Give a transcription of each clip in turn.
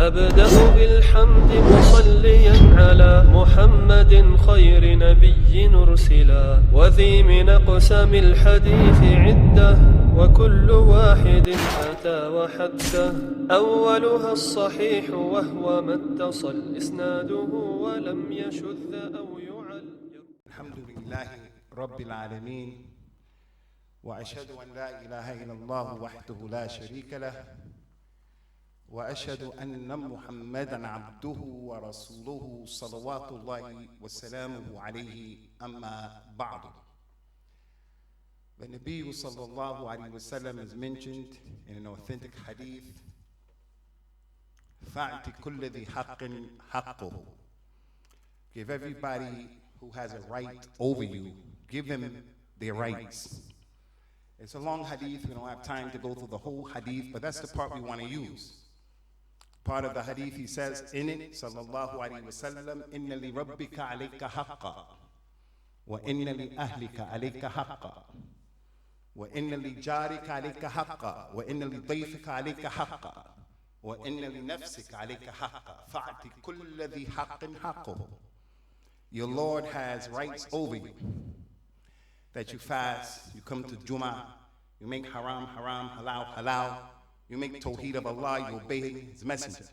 أبدأ بالحمد مصليا على محمد خير نبي أرسلا وذي من أقسام الحديث عدة وكل واحد أتى وحده أولها الصحيح وهو ما اتصل إسناده ولم يشذ أو يعل. الحمد لله رب العالمين وأشهد أن لا إله إلا الله وحده لا شريك له وأشهد أن محمدًا عبده ورسوله صلوات الله وسلامه عليه أما بعد. The Nabi sallallahu alayhi wa sallam is mentioned in an authentic hadith, فَأْتِ كُلَّ ذِي حَقٍّ حَقُّهُ. Give everybody who has a right over you, give them their rights. It's a long hadith, we don't have time to go through the whole hadith, but that's the part we want to use. Part of the hadith, he says in it, sallallahu alayhi wa sallam, إِنَّ لِرَبِّكَ عَلَيْكَ حَقًّا وَإِنَّ لِأَهْلِكَ عَلَيْكَ حَقًّا وَإِنَّ لِجَارِكَ عَلَيْكَ حَقًّا وَإِنَّ لِضَيْفِكَ عَلَيْكَ حَقًّا وَإِنَّ لِنَفْسِكَ عَلَيْكَ حَقًّا فَأْتِ كُلَّ ذِي حَقٍّ حَقُّهُ. Your Lord has rights over you. That you fast, you come to Jummah, you make haram, haram, halal, halal. You make tawheed of Allah, you obey His messenger.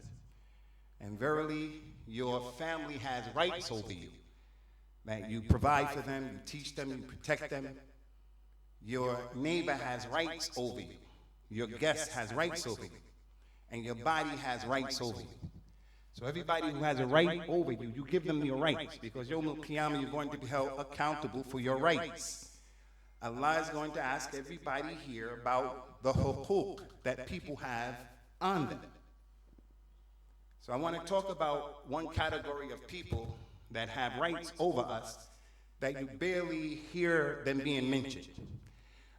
And verily, your family has rights over you. That you provide for them, you teach them, you protect them. Your neighbor has rights over you. Your guest has rights over you. And your body has rights over you. So everybody who has a right over you, you give them your rights. Because Yawm al-Qiyamah, you're going to be held accountable for your rights. Allah is going to ask everybody here about the huquq that people have on them. So I want to talk about one category of people that have rights over us that you barely hear them being mentioned.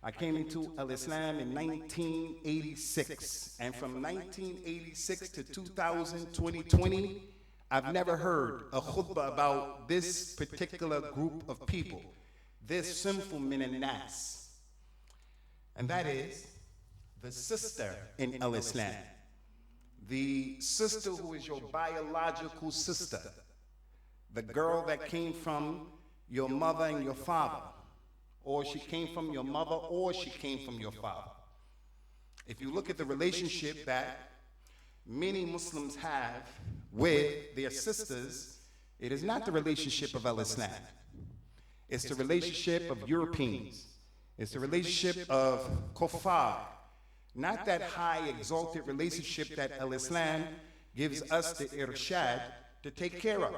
I came into Al-Islam in 1986, and from 1986 to 2020, I've never heard a khutbah about this particular group of people, this sinful min al-nas, and that is the sister in Al-Islam, the sister who is your biological sister, the girl that came from your mother and your father, or she came from your mother, or she came from your father. If you look at the relationship that many Muslims have with their sisters, it is not the relationship of Al-Islam. It's the relationship of Europeans. It's the relationship of kuffar. Not that high exalted relationship that Al-Islam gives us the irshad to take care of.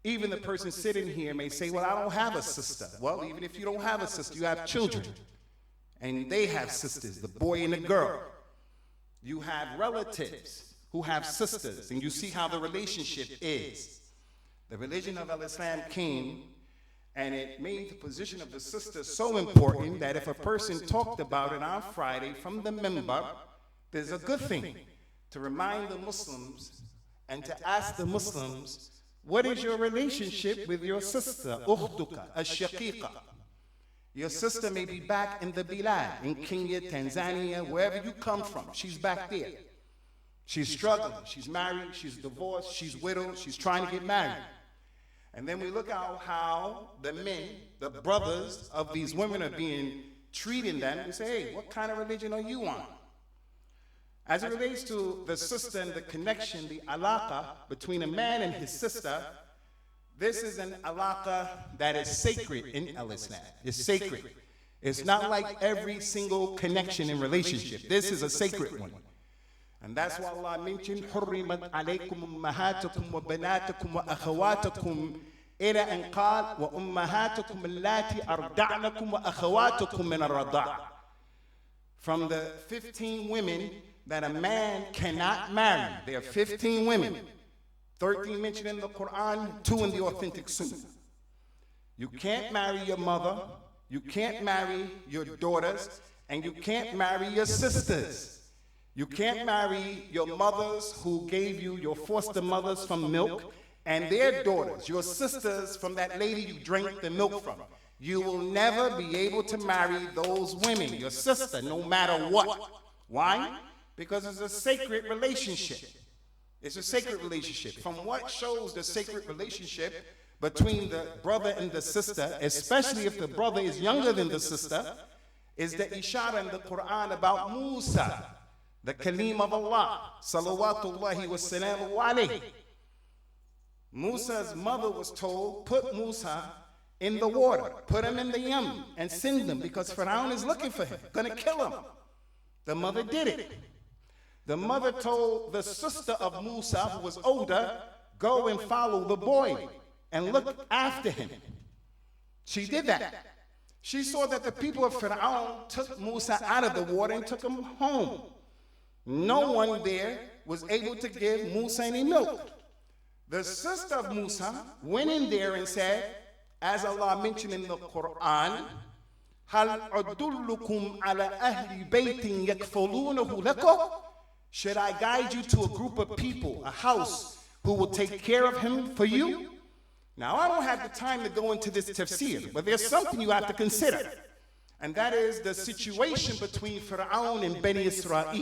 Even the person sitting here may say, well, I don't have a sister. Well, even if you don't have a sister, you have children. And they have sisters, the boy and the girl. You have relatives who have sisters, and you see how the relationship is. The religion of Al-Islam came, and it made the position of the sister so important that if a person talked about it on Friday from the minbar, there's a good thing to remind the Muslims and to ask the Muslims, what is your relationship with your sister, ukhtuka, ash-shaqiqa? Your sister may be back in the Bilad, in Kenya, Tanzania, wherever you come from. She's back there. She's struggling. She's married. She's divorced. She's widowed. She's trying to get married. And then we look at how the men, the brothers of these women are being treating them. We say, hey, what kind of religion are you on? As it relates to the sister and the connection, the alaqa between a man and his sister, this is an alaqa that is sacred in Al-Islam. It's sacred. It's not like every single connection in relationship. This is a sacred one. And that's why Allah mentioned, حُرِّمَتْ عَلَيْكُمْ أُمَّهَاتُكُمْ وَبَنَاتُكُمْ وَأَخَوَاتُكُمْ إِلَى أَنْ قَالَ وَأُمَّهَاتُكُمْ اللَّاتِي أَرْضَعْنَكُمْ وَأَخَوَاتُكُمْ مِنَ الرَّضَاعِ. From the 15 women that a man cannot marry, there are 15 women, 13 mentioned in the Quran, 2 in the authentic Sunnah. You can't marry your mother, you can't marry your daughters, and you can't marry your sisters. You can't marry your mothers who gave you, your foster mothers from milk, and their daughters, your sisters from that lady you drank the milk from. You will never be able to marry those women, your sister, no matter what. Why? Because it's a sacred relationship. It's a sacred relationship. From what shows the sacred relationship between the brother and the sister, especially if the brother is younger than the sister, is the ishara in the Quran about Musa, the Kalim of Allah, salawatullahi wa salamu alayhi. Musa's mother was told, put Musa in the water, put him in the Yam, and send him, because Pharaoh is looking for him, gonna kill him. The mother did it. The mother told the sister of Musa, who was older, go and follow the boy and look after him. She did that. She saw that the people of Pharaoh took Musa out of the water and took him home. No one there was able to give Musa any milk. The sister of Musa went in there and said, as Allah mentioned in the Quran, هَلْ أَدُلُّكُمْ عَلَى أَهْلِ بَيْتٍ يَكْفُلُونَهُ لَكُمْ? Should I guide you to a group of people, a house, who will take care of him for you? Now, I don't have the time to go into this tafsir, but there's something you have to consider, and that is the situation between Pharaoh and Bani Israel.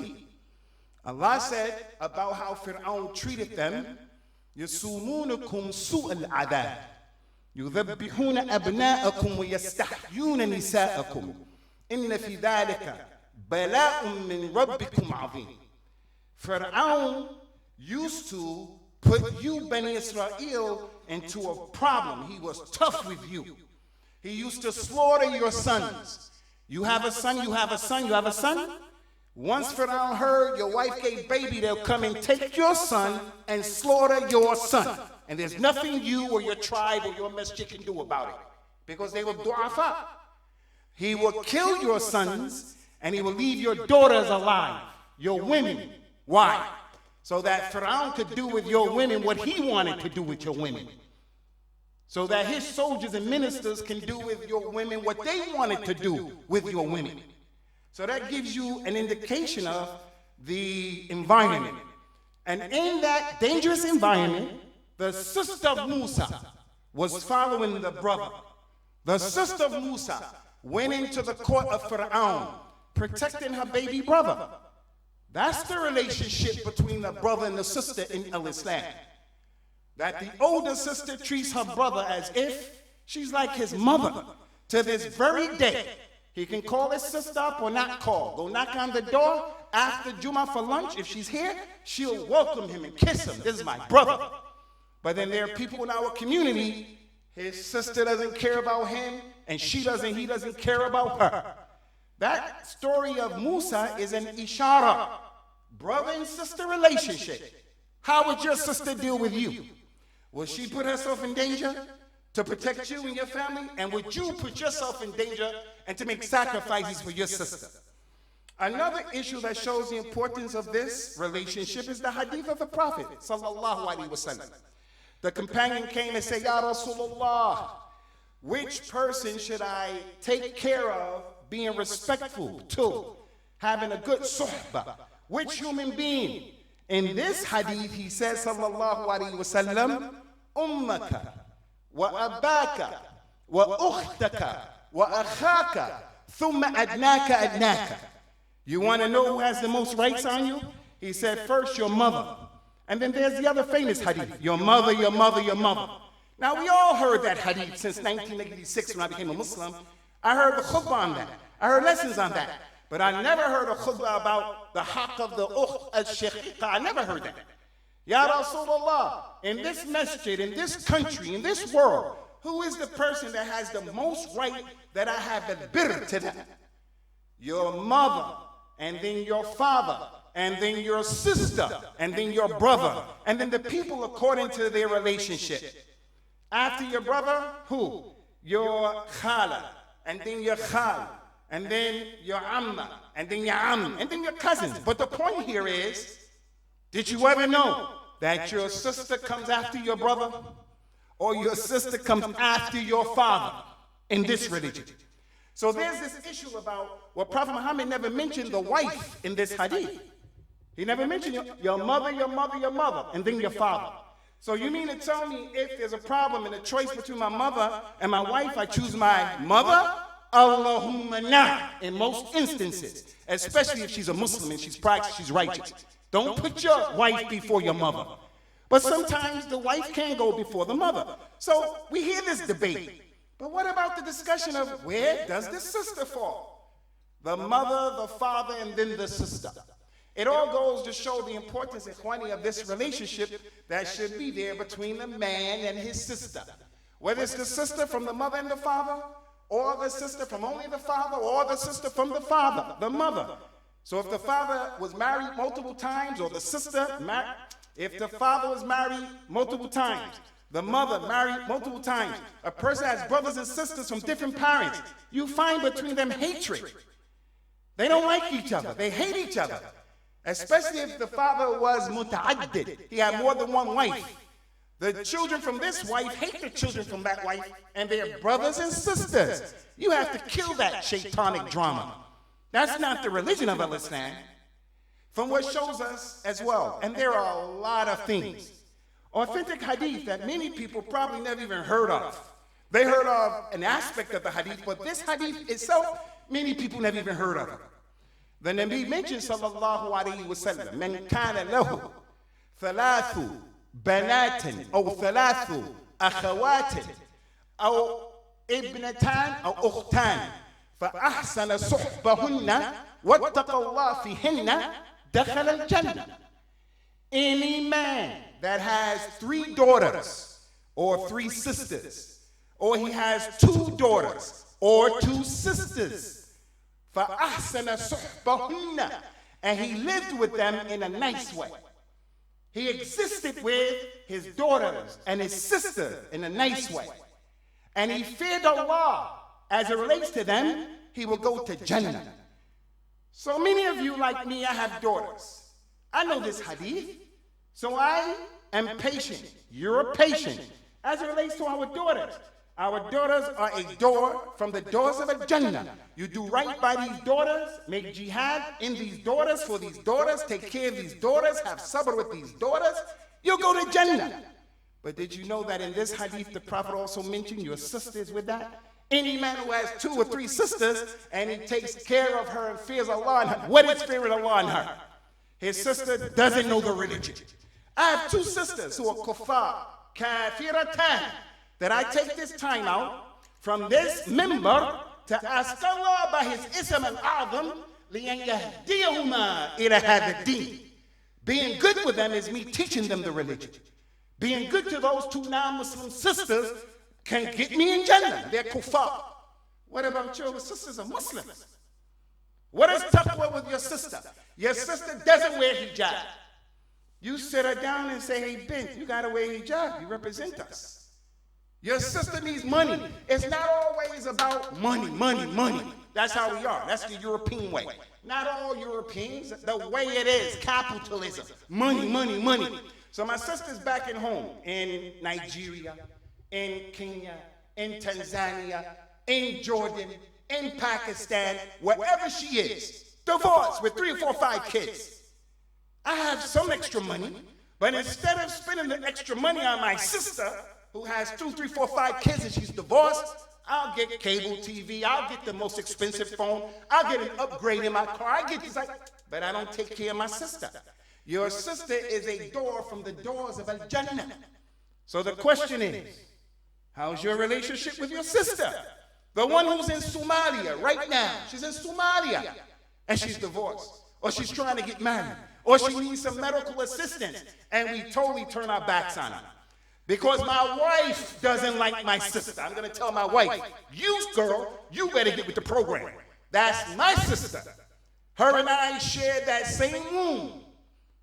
Allah said about how Pharaoh treated them, يَسُومُونَكُمْ سُوءَ الْعَذَابِ يُذَبِّحُونَ أَبْنَاءَكُمْ وَيَسْتَحْيُونَ نِسَاءَكُمْ إِنَّ فِي ذَلِكَ بَلَاءٌ مِّن رَبِّكُمْ عَظِيمٌ. Pharaoh used to put you, Bani Israel, into a problem. He was tough with you. He used to slaughter your sons. You have a son, you have a son, you have a son. Once Pharaoh heard your wife gave baby, they'll come and take your son and slaughter your son. And there's nothing you or your tribe or your masjid can do about it, because they were du'afa. He will kill your sons and he will leave your daughters alive, your women. Why? So that Pharaoh could do with your women what he wanted to do with your women. So that his soldiers and ministers can do with your women what they wanted to do with your women. So that gives you an indication of the environment. And in that dangerous environment, the sister of Musa was following the brother. The sister of Musa went into the court of Pharaoh, protecting her baby brother. That's the relationship between the brother and the sister in Islam. That the older sister treats her brother as if she's like his mother. To this very day, he can call his sister up or not call. Go knock on the door after Juma for lunch. If she's here, she'll welcome him and kiss him. This is my brother. But then there are people in our community, his sister doesn't care about him, and he doesn't care about her. That story of Musa is an ishara, brother and sister relationship. How would your sister deal with you? Will she put herself in danger to protect you and your family? And would you put yourself in danger and to make sacrifices for your sister? Another issue that shows the importance of this relationship is the hadith of the Prophet, sallallahu alaihi wasallam. The companion came and said, Ya Rasulullah, which person should I take care of being respectful to, having a good suhbah? Which human being? In this hadith, he says, sallallahu alaihi wasallam, ummaka wa abaka wa ukhtaka wa akhaka thumma adnaka adnaka. You want to know who has the most rights on you? He said, first your mother. And then there's the other famous hadith, your mother, your mother, your mother. Now, we all heard that hadith since 1986 when I became a Muslim. I heard the khutbah on that. I heard lessons on that. But I never heard a khutbah about the haqq of the ukh al-shaqiqa. I never heard that. Ya Rasulullah, in this masjid, in this country, in this world, who is the person that has the most right that I have a birr to them? Your mother, and then your father, and then your sister, and then your brother, and then the people according to their relationship. After your brother, who? Your khala, and then your khal, and then your amma, and then your am, and then your cousins. But the point here is, did you ever know that your sister comes after your brother, or your sister comes after your father in this religion? So there's this issue about what Prophet Muhammad never mentioned the wife in this hadith. He never mentioned your mother, your mother, your mother, and then your father. So you mean to tell me if there's a problem in a choice between my mother and my wife, I choose my mother? Allahumma na, in most instances, especially if she's a Muslim and she's practiced, she's righteous. Don't put your wife before your mother. But sometimes the wife can go before the mother. So we hear this debate. But what about the discussion of where does the sister fall? The mother, the father, and then the sister. It all goes to show the importance, ikhwani, of this relationship that should be there between the man and his sister. Whether it's the sister from the mother and the father, or the sister from only the father, or the sister from the father, the mother. So if the father was married multiple times, or the sister, if the father was married multiple times, the mother married multiple times, a person has brothers and sisters from different parents, you find between them hatred. They don't like each other. They hate each other. Especially if the father was muta'addid. He had more than one wife. The children from this wife hate the children from that wife, and they're brothers and sisters. You have to kill that shaitanic drama. That's not the religion of Islam. From what shows us as well, and there are a lot of things. Authentic hadith that many people probably never even heard of. They heard of an aspect of the hadith, but this hadith itself, many people never even heard of it. The Nabi mentioned, sallallahu alayhi wa sallam, man kana lahu thalathu banatin aw thalathu akhawatin aw ibnatan aw ukhtan fa ahsana suhbahunna wattaqa Allah fihinna dakhala al-jannah. Any man that has 3 daughters or 3 sisters, or he has 2 daughters or 2 sisters, فَأَحْسَنَ صُحْبَهُنَّ, and he lived with them in a nice way. He existed with his daughters and his sister in a nice way. And he feared Allah as it relates to them, he will go to Jannah. So many of you like me, I have daughters. I know this hadith, so I am patient. You're patient as it relates to our daughters. Our daughters are a door from the doors of a Jannah. You do right by these daughters, make jihad in these daughters, for these daughters, take care of these daughters, have sabr with these daughters, you'll go to Jannah. But did you know that in this hadith, the Prophet also mentioned your sisters with that? Any man who has 2 or 3 sisters, and he takes care of her and fears Allah in her, what is fearing Allah in her? His sister doesn't know the religion. I have 2 sisters who are kuffar, kafiratan, that I take this time out from this member to ask Allah by his ism al-azam liyan yahdiyahuma ila hadha din. Being good with them is me teaching them the religion. Being good to those 2 non-Muslim sisters can get me in Jannah. They're kuffar. What about your sisters are Muslims? What is taqwa with your sister? Your sister doesn't wear hijab. You sit her down and say, hey, bint, you gotta wear hijab. You represent us. Your sister needs money. It's not always about money, money, money. That's how we are. That's the European way. Not all Europeans. The way it is, capitalism. Money, money, money. So my sister's back at home in Nigeria, in Kenya, in Tanzania, in Jordan, in Pakistan, wherever she is, divorced with 3 or 4 or 5 kids. I have some extra money, but instead of spending the extra money on my sister, who has 2, 3, 4, 5 kids and she's divorced, I'll get cable TV, I'll get the most expensive phone, I'll get an upgrade in my car, I get this, but I don't take care of my sister. Your sister is a door from the doors of Al-Jannah. So the question is, how's your relationship with your sister? The one who's in Somalia right now, she's in Somalia, and she's divorced, or she's trying to get married, or she needs some medical assistance, and we totally turn our backs on her. Because my wife doesn't like my sister. I'm going to tell my wife, you girl, you better get with the program. That's my sister. Her and I share that same womb.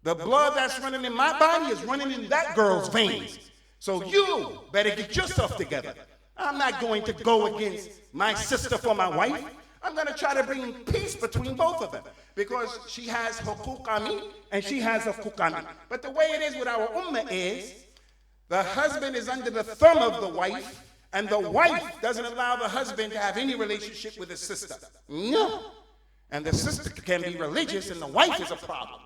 The blood that's running in my body is running in that girl's veins. So you better get yourself together. I'm not going to go against my sister for my wife. I'm going to try to bring peace between both of them. Because she has huquq on me and she has huquq on me. But the way it is with our ummah is, the husband is under the thumb of the wife, and the wife doesn't allow the husband to have any relationship with his sister. No. And the sister can be religious, and the wife is a problem.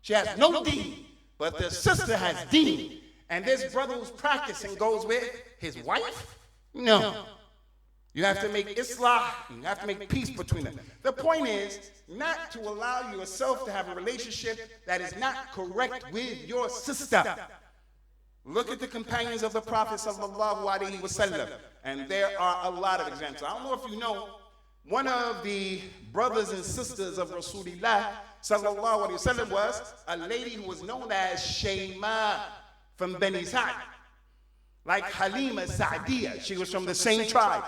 She has no deen, but the sister has deen. And this brother who's practicing goes with his wife? No. You have to make islah. You have to make peace between them. The point is not to allow yourself to have a relationship that is not correct with your sister. Look at the companions of the Prophet sallallahu alaihi wasallam, and there are a lot of examples. I don't know if you know, one of the brothers and sisters of Rasulullah sallallahu alaihi wasallam was a lady who was known as Shayma from Bani Sa'd, like Halima Sa'diyah. She was from the same tribe.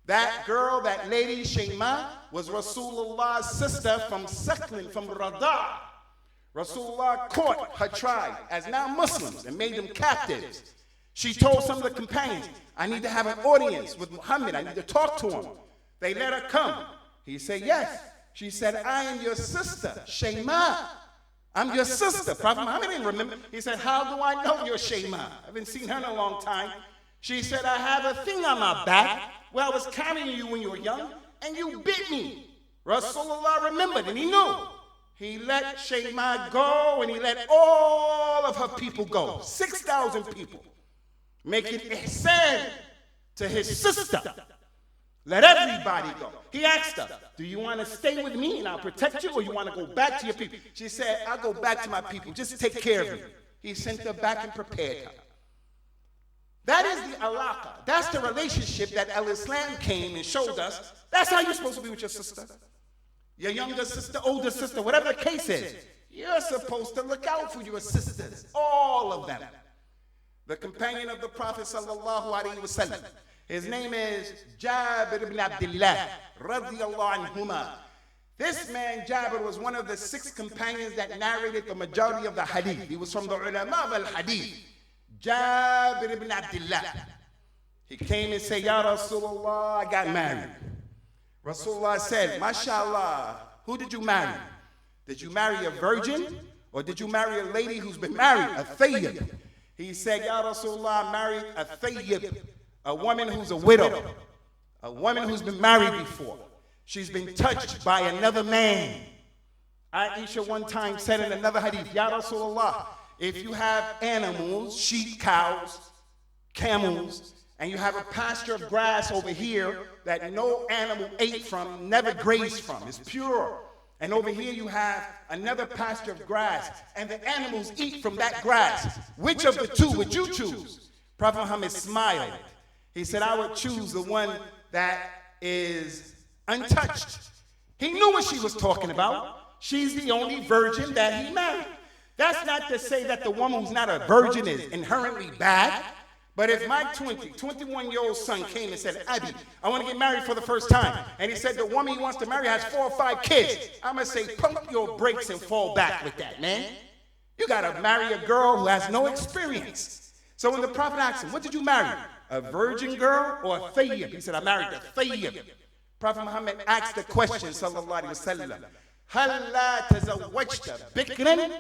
That girl, that lady, Shayma, was Rasulullah's sister from Sakhlin, from Rawdha. Rasulullah caught her tribe as non-Muslims and made them captives. She told some of the companions, I need to have an audience with Muhammad. I need to talk to him. They let her come. He said, yes. She said, I am your sister, Shayma. I'm your sister. Prophet Muhammad didn't remember. He said, how do I know you're Shayma? I haven't seen her in a long time. She said, I have a thing on my back where I was carrying you when you were young, and you bit me. Rasulullah remembered, and he knew. He let Shayma go, and he let all of her people go. 6,000 people. Making ihsan to his sister. Let everybody go. He asked her, do you want to stay with me and I'll protect you, or you want to go back to your people? She said, I'll go back to my people. Just take care of me. He sent her back and prepared her. That is the alaqa. That's the relationship that Al-Islam came and showed us. That's how you're supposed to be with your sister. Your younger sister, older sister, whatever the case is. You're supposed to look out for your sisters. All of them. The companion of the Prophet sallallahu alaihi wasallam. His name is Jabir ibn Abdullah radiyallahu anhuma. This man, Jabir, was one of the 6 companions that narrated the majority of the hadith. He was from the ulama of al-hadith. Jabir ibn Abdullah. He came and said, Ya Rasulullah, I got married. Rasulullah said, MashaAllah, who did you marry? Did you marry a virgin, or did you marry a lady who's been married, a thayyib? He said, Ya Rasulullah, I married a thayyib, a woman who's a widow, a woman who's been married before. She's been touched by another man. Aisha one time said in another hadith, Ya Rasulullah, if you have animals, sheep, cows, camels, and you have a pasture of grass over here that no animal ate from, never grazed from, it's pure. And over here you have another pasture of grass, and the animals eat from that grass. Which of the two would you choose? Prophet Muhammad smiled. He said, I would choose the one that is untouched. He knew what she was talking about. She's the only virgin that he married. That's not to say that the woman who's not a virgin is inherently bad. But if my 21-year-old son came and said, Abi, I want to get married for the first time, and he said the woman he wants to marry has 4 or 5 kids, I'm going to say, pump your brakes and fall back with that, man. You got to marry a girl who has no experience. So when the Prophet asked him, what did you marry? A virgin girl or a thayyib? He said, I married a thayyib. Prophet Muhammad asked the question, sallallahu alayhi wa sallam, هَلْ لَا تَزَوَّجْتَ بِكْرًا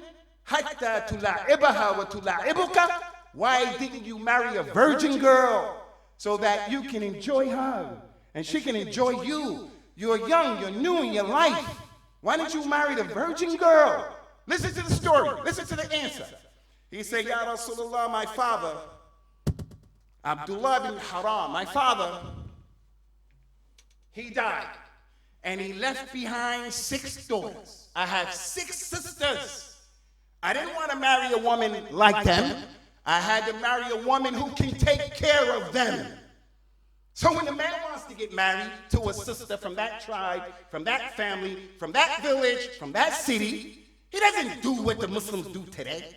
حَتَّى تُلَعِبَهَا وَتُلَعِبُكَ? Why didn't you marry a virgin girl so that you can enjoy her and she can enjoy you? You're young, you're new in your life. Why didn't you marry the virgin girl? Listen to the story. Listen to the answer. He said, Ya Rasulullah, my father, Abdullah bin Haram, my father, he died. And he left behind 6 daughters. I have 6 sisters. I didn't want to marry a woman like them. I had to marry a woman who can take care of them. So when the man wants to get married to a sister from that tribe, from that family, from that village, from that city, he doesn't do what the Muslims do today.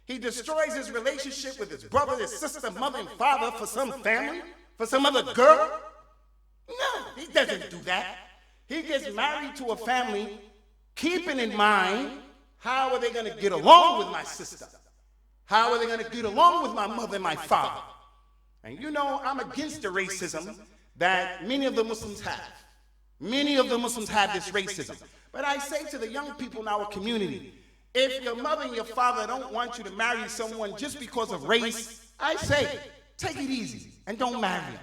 He destroys his relationship with his brother, his sister, mother, and father for some family, for some other girl. No, he doesn't do that. He gets married to a family, keeping in mind, how are they going to get along with my sister? How are they going to get along with my mother and my father? And you know, I'm against the racism that many of the Muslims have. Many of the Muslims have this racism. But I say to the young people in our community, if your mother and your father don't want you to marry someone just because of race, I say, take it easy and don't marry him.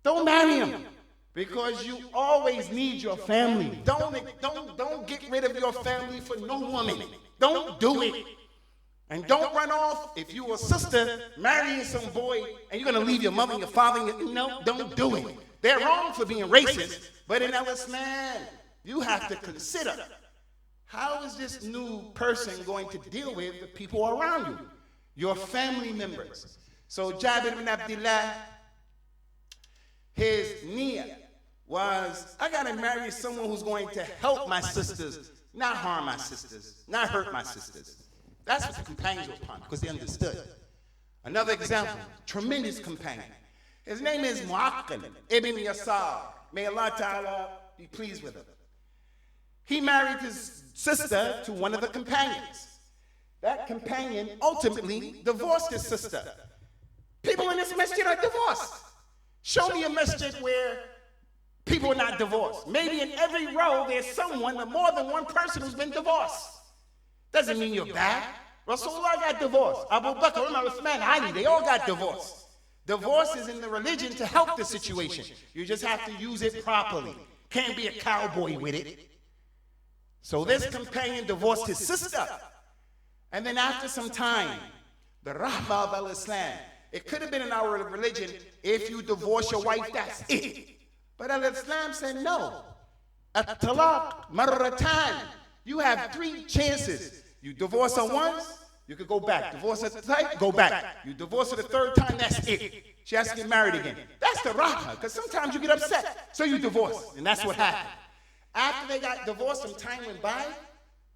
Don't marry him. Because you always need your family. Don't get rid of your family for no woman. Don't do it. And don't run off if you're a sister marrying some boy and you're going to leave your mother and your father. No, don't do it. They're wrong for being racist, but in Islam, you have to consider, how is this new person going to deal with the people around you, your family members? So Jabir bin Abdullah, his niyyah was, I got to marry someone who's going to help my sisters, not harm my sisters, not hurt my sisters. That's what the companions were upon, because they understood. Another example, tremendous companion. His name is Mu'aqqil ibn Yasar. May Allah Ta'ala be pleased with him. He married his sister to one of the companions. That companion ultimately divorced his sister. People in this masjid are divorced. Show me a masjid where people are not divorced. Maybe in every row there's someone, or more than one person who's been divorced. Doesn't mean you're bad. Rasulullah got divorced. Abu Bakr, Umar, Uthman, Ali, they all got divorced. Divorce is in the religion to help the situation. You just have to use it properly. Can't be a cowboy with it. So this companion divorced his sister. And then after some time, the Rahmah of Al-Islam, it could have been in our religion, if you divorce your wife, that's it. But Al-Islam said no. At-Talaq marratan. You have 3 chances. You divorce her once, you could go back. Divorce her twice, go back. You divorce her the 3rd time, that's it. She has to get married again. That's the rahmah, because sometimes you get upset, so you divorce, and that's what happened. After they got divorced, some time went by,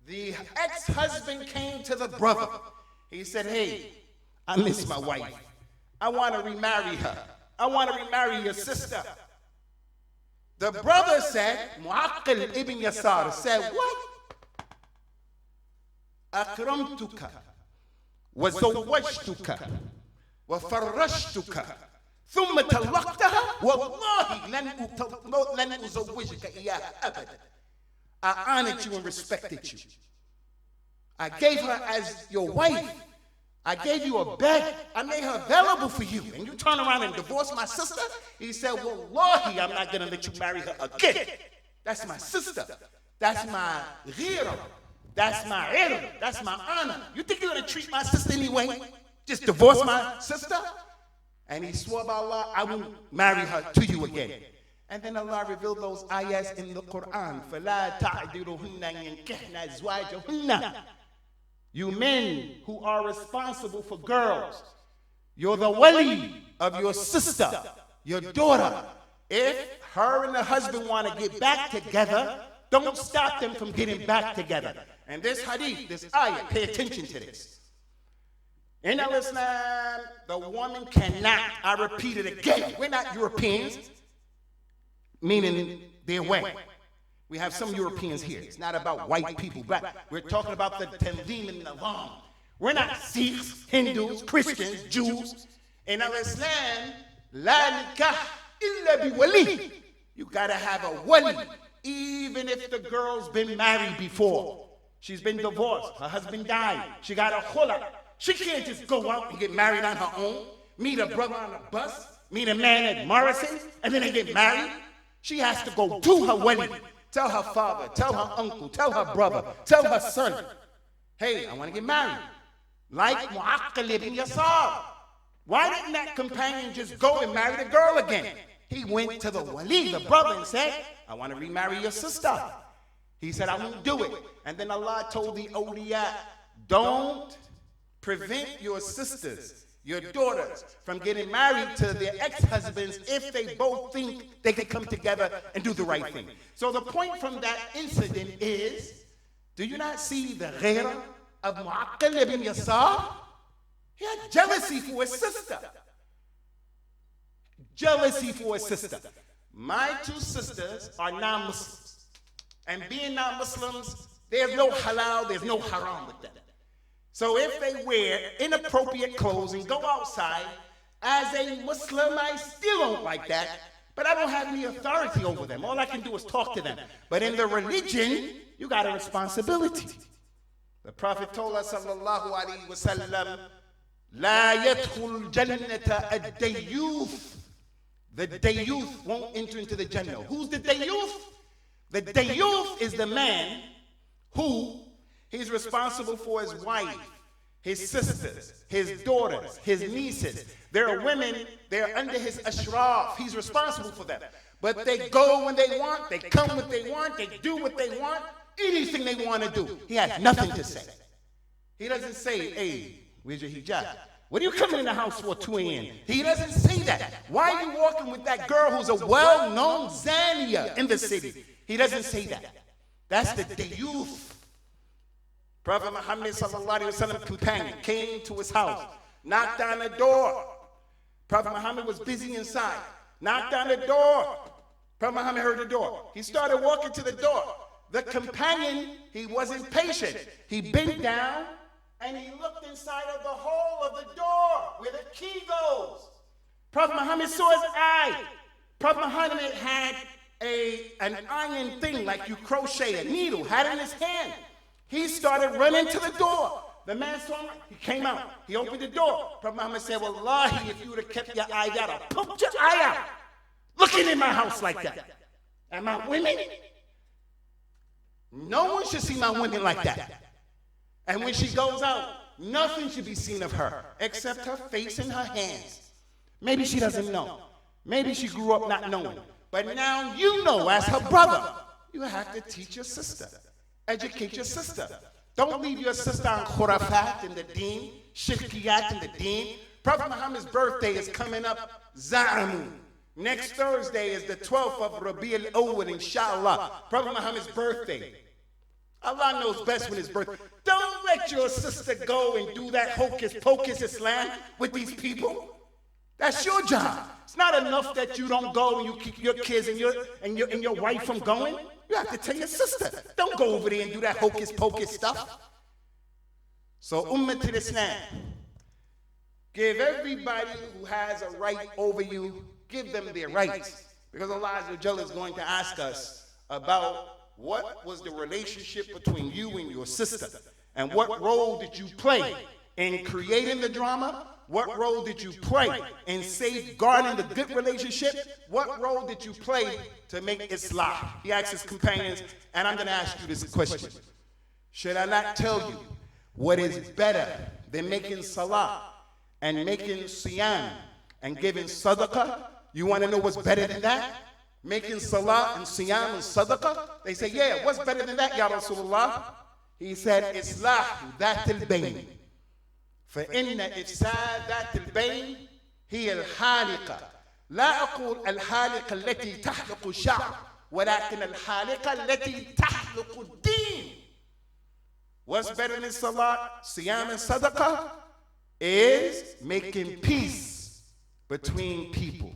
the ex-husband came to the brother. He said, hey, I miss my wife. I want to remarry her. I want to remarry your sister. The brother said, Mu'aqqil ibn Yasar said, what? أكرمتك وزوجتك وفرشتك ثم طلقتها والله لن أزوجك إياها أبدا. I honored you and respected you. I gave her as your wife. I gave you a bed. I made her available for you. And you turn around and divorce my sister? He said, Wallahi, I'm not going to let you marry her again. That's my sister. That's my ghira. That's my ilm. That's my honor. You think you're going to treat my sister anyway? Just divorce my sister? And he swore by Allah, I won't marry her to you again. And then Allah revealed those ayahs in the Quran. فَلَا تَعْدِلُهُنَّ يَنْكِحْنَ أَزْوَاجَهُنَّ. You men who are responsible for girls, you're the wali of your sister, your daughter. If her and the husband want to get back together, don't stop them from getting back together. And this hadith, this ayah, pay attention to this. In Islam, the woman cannot, I repeat it again, we're not Europeans, meaning they're white. We have some Europeans here. It's not about white people, but we're talking about the Tanzim and Navam. We're not Sikhs, Hindus, Christians, Jews. In Islam, la nikah illa bi wali. You gotta have a wali, even if the girl's been married before. She's been divorced. Her husband died. She got a khula. She can't just go out and get married on her own, meet a brother on a bus, meet a man at Morrison's, and then they get married. She has to go to her wali. Tell her father, tell her uncle, tell her brother, tell her son, hey, I want to get married. Like Mu'aqqil ibn Yasar. Why didn't that companion just go and marry the girl again? He went to the wali, the brother, and said, I want to remarry your sister. He said, I won't do it. And then Allah told the awliya, don't prevent your sisters, your daughters, from getting married to their ex-husbands if they both think they can come together and do the right thing. So the point from that incident is, do you not see the ghayra of Mu'aqqil ibn Yasar? He had jealousy for his sister. Jealousy for his sister. My 2 sisters are non-Muslims. And being non-Muslims, there's no halal, there's no haram with them. So if they wear inappropriate clothes and go outside, as a Muslim, I still don't like that, but I don't have any authority over them. All I can do is talk to them. But in the religion, you got a responsibility. The Prophet told us, sallallahu alaihi wasallam, la yadkhul jannata ad-dayyuth. The dayyuth won't enter into the Jannah. Who's the dayyuth? The dayyuth is the man who he's responsible for his wife, his sisters, his daughters, his nieces. There are women, they're under his ashraf. He's responsible for them. But they go when they want, they come when they want, they do what they want, anything they want to do. He has nothing to say. He doesn't say, hey, where's your hijab? What are you coming in the house for 2 a.m.? He doesn't say that. Why are you walking with that girl who's a well-known Zania in the city? He doesn't say that. That's the youth. Prophet Muhammad sallallahu alaihi wasallam companion came to his house, knocked on the door. Prophet Muhammad was busy inside. Knocked on the door. Prophet Muhammad heard the door. He started walking to the door. The companion, he wasn't patient. He bent down and he looked inside of the hole of the door where the key goes. Prophet Muhammad saw his eye. Prophet Muhammad had an iron thing like you crochet, a needle, had it in his hand. He started running to the door. The man saw him, he came out, he opened the door. Prophet Muhammad said, Wallahi, if you would have kept your eye out, I'd poked your eye out. Looking in my house like that. And my women, no one should see my women like that. And when she goes out, nothing should be seen of her except her face and her hands. Maybe she doesn't know. Maybe she grew up not knowing. But now you know, as her brother, you have to teach your sister. Educate your sister. Don't leave your sister on khurafat in the deen, shirkiyat in the deen. Prophet Muhammad's birthday is coming up, Za'amun. Next Thursday is the 12th of Rabi al-Awwal, inshallah. Prophet Muhammad's birthday. Allah knows best when his birthday. Don't let your sister go and do that hocus pocus Islam with these people. That's your job. It's not enough that you don't go and you keep your kids and your wife from going. You have to tell your sister, don't go over there and do that hocus pocus stuff. So Ummatul Islam, give everybody who has a right over you, give them their rights. Because Allah Azza wa Jalla is going to ask us about what was the relationship between you and your sister, and what role did you play in creating the drama? What role did you play in safeguarding the good relationship? What role did you play to make Islah? He asked his companions, and I'm going to ask you this question. Should I not tell you what is better than making salah and making siyam and giving sadaqah? You want to know what's better than that? Making salah and siyam and sadaqah? They say, yeah, what's better than that, Ya Rasulullah? He said, Islah that al-bayn. فإن إفساد ذات البين هي الحالقة. لا أقول الحالقة التي تحلق الشعر ولكن الحالقة التي تحلق الدين. What's better than salah, siyam, and sadaqah is making peace between people.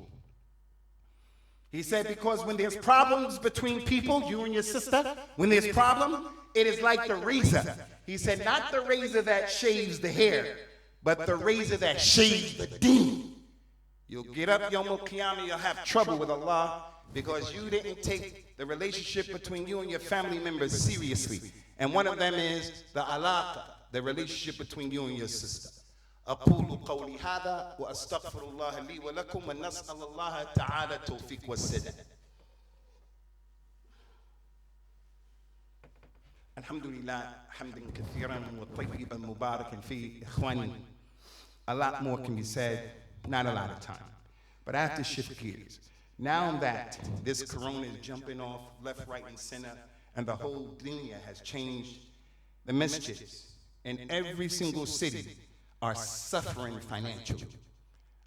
He said, because when there's problems between people, you and your sister, when there's problem, it is like the razor. He said, not the razor that shaves the hair, but the razor that shaves the deen. You'll get up Yawm al-Qiyamah, you'll have trouble with Allah because you didn't take the relationship between you and your family members seriously. And one of them is the alaqa, the relationship between you and your sister. أقول قولي هذا وأستغفر الله لي ولكم ونسأل الله تعالى التوفيق والسداد. الحمد لله حمدا كثيرا وطيبا مباركا فيه. إخواني, a lot more can be said, not a lot of time. But I have to shift gears. Now that this corona is jumping off left, right, and center, and the whole dunya has changed, the masjids in every single city are suffering financially.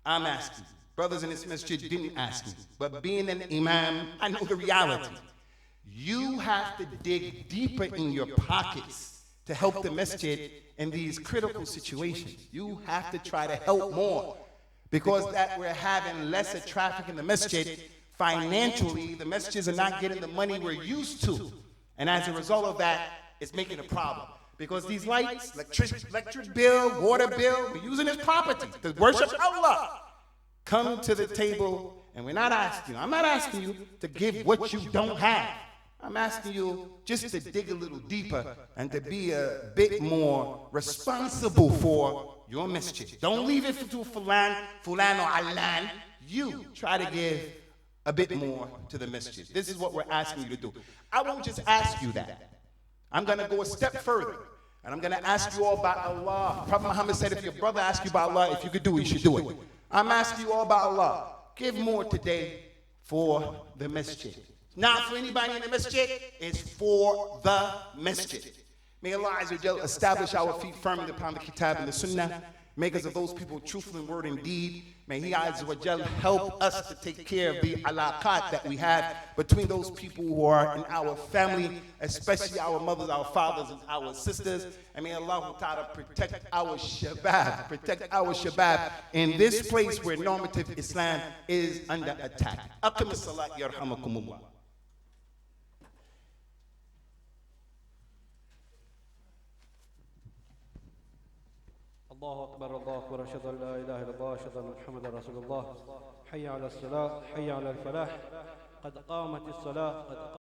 I'm asking, brothers in this masjid didn't ask me, but being an imam, I know the reality. You have to dig deeper in your pockets to help the masjid in these critical situations. You have to try to help more. Because that we're having lesser traffic in the masjid, financially, the masjids are not getting the money we're used to. And as a result of that, it's making a problem. Because these lights, electric bill, water bill, we're using as property to worship Allah. Come to the table, and we're not asking you, I'm not asking you to give what you don't have. I'm asking you just to dig a little deeper and to be a bit more responsible for your masjid. Don't leave it to fulan or alan. You try to give a bit more to the masjid. This is what we're asking you to do. I won't just ask you that. I'm going to go a step further. And I'm going to ask you all about Allah. Prophet Muhammad said, if your brother asks you about Allah, if you could do it, you should do it. I'm asking you all about Allah. Give more today for the masjid. Not for anybody in the masjid, it's for the masjid. May Allah Azza wa Jal establish our feet firmly upon the kitab and the sunnah. Make us of those people truthful in word and deed. May He Azza wa Jal help us to take care of the alaqat that we have between those people who are in our family, especially our mothers, our fathers, and our sisters. And may Allah Ta'ala protect our shabab in this place where normative Islam is under attack. Aqim as-salat yarhamakumullah. الله أكبر الله أكبر أشهد أن لا إله إلا الله أشهد أن محمدا رسول الله حي على الصلاة حي على الفلاح قد قامت الصلاة قد